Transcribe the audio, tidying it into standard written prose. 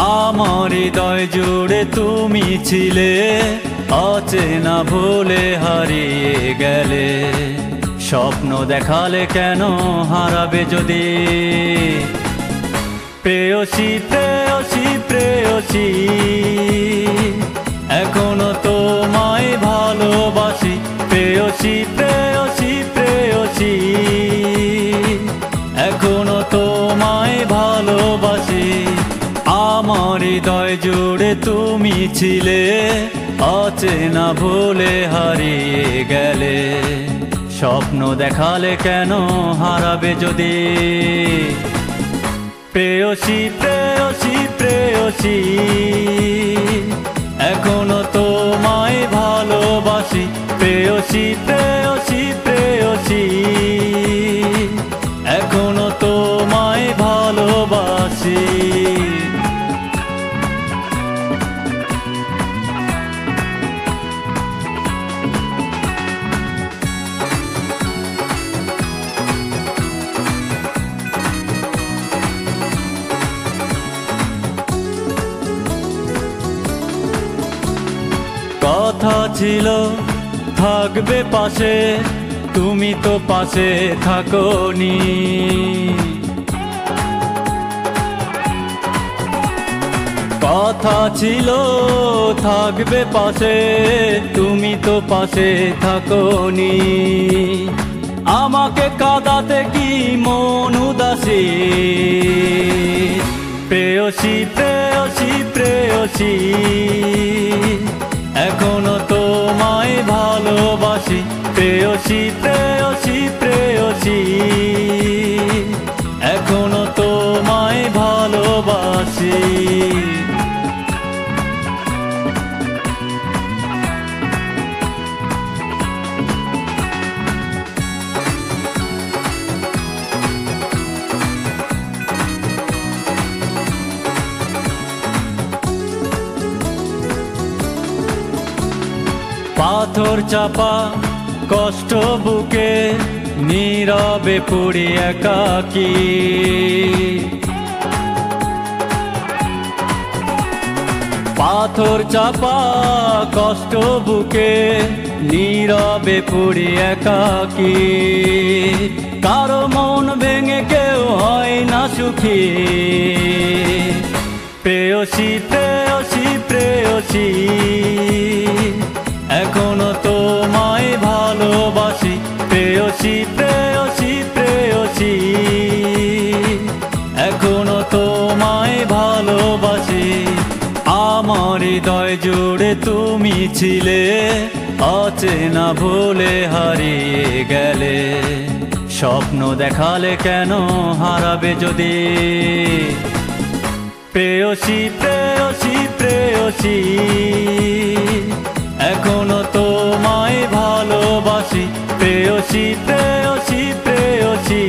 আমার হৃদয় জুড়ে তুমি ছিলে, অচেনা ভুলে হারিয়ে গেলে। স্বপ্ন দেখালে কেন হারাবে যদি? প্রেয়সী প্রেয়সী প্রেয়সী, এখনো তোমায় ভালোবাসি। প্রেয়সী প্রেয়সী প্রেয়সী, এখনো তোমায় ভালোবাসি। আমার হৃদয় জুড়ে তুমি ছিলে, অচেনা ভুলে হারিয়ে গেলে। স্বপ্ন দেখালে কেন হারাবে যদি? প্রেয়সী প্রেয়সী প্রেয়সী, এখনো তোমায় ভালোবাসি। প্রেয়সী প্রেয়সী প্রেয়সী, এখনো তোমায় ভালোবাসি। কথা ছিল থাকবে পাশে, তুমি তো পাশে থাকোনি। কথা ছিল থাকবে পাশে, তুমি তো পাশে থাকোনি। আমাকে কাঁদাতে কি মন উদাসী? প্রেয়সী প্রেয়সী প্রেয়সী, এখনো তোমায় ভালোবাসি। প্রেয়সী প্রেয়সী প্রেয়সী, এখনো তোমায় ভালোবাসি। পাথর চাপা কষ্ট বুকে, নীরবে পড়ি একাকী। পাথর চাপা কষ্ট বুকে, নীরবে পড়ি একাকী। কারো মন ভেঙে কেউ হয় না সুখী। প্রেয়সী প্রেয়সী প্রেয়সী, এখনো তোমায় ভালোবাসি। প্রেয়সী প্রেয়সী প্রেয়সী, এখনো তোমায় ভালোবাসি। আমার হৃদয় জুড়ে তুমি ছিলে, অচেনা ভুলে হারিয়ে গেলে। স্বপ্ন দেখালে কেন হারাবে যদি? প্রেয়সী প্রেয়সী প্রেয়সী, এখনো তোমায় ভালোবাসি। প্রেয়সী প্রেয়সী প্রেয়সী,